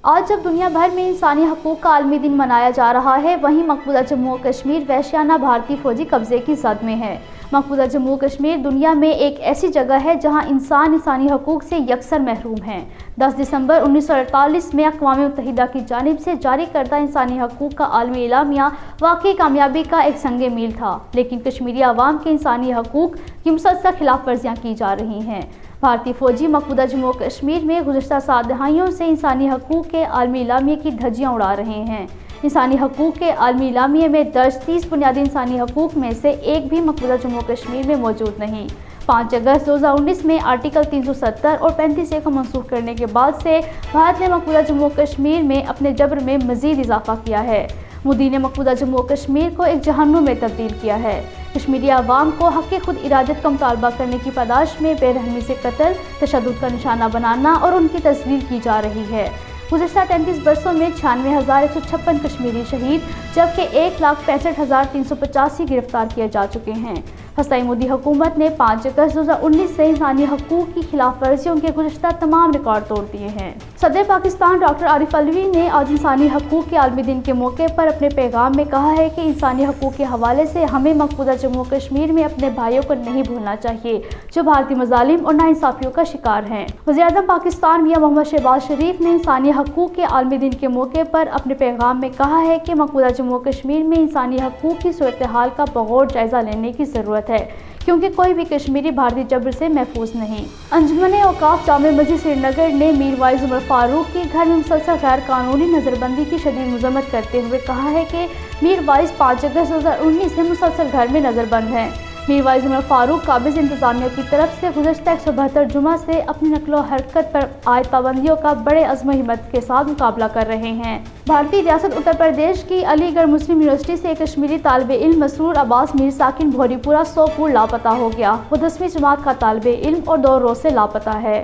آج جب دنیا بھر میں انسانی حقوق کا عالمی دن منایا جا رہا ہے، وہیں مقبوضہ جموں و کشمیر وحشیانہ بھارتی فوجی قبضے کی زد میں ہے۔ مقبوضہ جموں و کشمیر دنیا میں ایک ایسی جگہ ہے جہاں انسانی حقوق سے یکسر محروم ہیں۔ 10 دسمبر 1948 میں اقوام متحدہ کی جانب سے جاری کردہ انسانی حقوق کا عالمی اعلامیہ واقعی کامیابی کا ایک سنگ میل تھا، لیکن کشمیری عوام کے انسانی حقوق کی مسلسل خلاف ورزیاں کی جا رہی ہیں۔ بھارتی فوجی مقبوضہ جموں و کشمیر میں گزشتہ 7 دہائیوں سے انسانی حقوق کے عالمی اعلامیے کی دھجیاں اڑا رہے ہیں۔ انسانی حقوق کے عالمی اعلامیے میں درج 30 بنیادی انسانی حقوق میں سے ایک بھی مقبوضہ جموں و کشمیر میں موجود نہیں۔ 5 اگست 2019 میں آرٹیکل 370 اور 35A کو منسوخ کرنے کے بعد سے بھارت نے مقبوضہ جموں و کشمیر میں اپنے جبر میں مزید اضافہ کیا ہے۔ مودی نے مقبوضہ جموں و کشمیر کو ایک جہنم میں تبدیل کیا ہے۔ کشمیری عوام کو حق خود ارادت کا مطالبہ کرنے کی پاداش میں بے رحمی سے قتل، تشدد کا نشانہ بنانا اور ان کی تذلیل کی جا رہی ہے۔ گزشتہ 33 برسوں میں 96,156 کشمیری شہید جبکہ 1,65,385 گرفتار کیے جا چکے ہیں۔ ہستائی مودی حکومت نے 5 اگست 2019 سے انسانی حقوق کی خلاف ورزیوں کے گزشتہ تمام ریکارڈ توڑ دیے ہیں۔ صدر پاکستان ڈاکٹر عارف علوی نے آج انسانی حقوق کے عالمی دن کے موقع پر اپنے پیغام میں کہا ہے کہ انسانی حقوق کے حوالے سے ہمیں مقبوضہ جموں و کشمیر میں اپنے بھائیوں کو نہیں بھولنا چاہیے جو بھارتی مظالم اور ناانصافیوں کا شکار ہیں۔ وزیر اعظم پاکستان میاں محمد شہباز شریف نے انسانی حقوق کے عالمی دن کے موقع پر اپنے پیغام میں کہا ہے کہ مقبوضہ جموں و کشمیر میں انسانی حقوق کی صورتحال کا بغور جائزہ لینے کی ضرورت ہے، کیونکہ کوئی بھی کشمیری بھارتی جبر سے محفوظ نہیں۔ انجمن اوقاف جامع مسجد سری نگر نے میر وائز عمر فاروق کے گھر میں مسلسل غیر قانونی نظر بندی کی شدید مذمت کرتے ہوئے کہا ہے کہ میر وائز 5 اگست 2019 سے مسلسل گھر میں نظر بند ہیں۔ میر وائز عمر فاروق قابض انتظامیہ کی طرف سے گزشتہ 172 جمعہ سے اپنی نقل و حرکت پر عائد پابندیوں کا بڑے عزم و ہمت کے ساتھ مقابلہ کر رہے ہیں۔ بھارتی ریاست اتر پردیش کی علی گڑھ مسلم یونیورسٹی سے کشمیری طالب علم مسرور عباس میر ساکن بھوری پورہ سوپور لاپتہ ہو گیا۔ وہ 10ویں جماعت کا طالب علم اور 2 روز سے لاپتہ ہے۔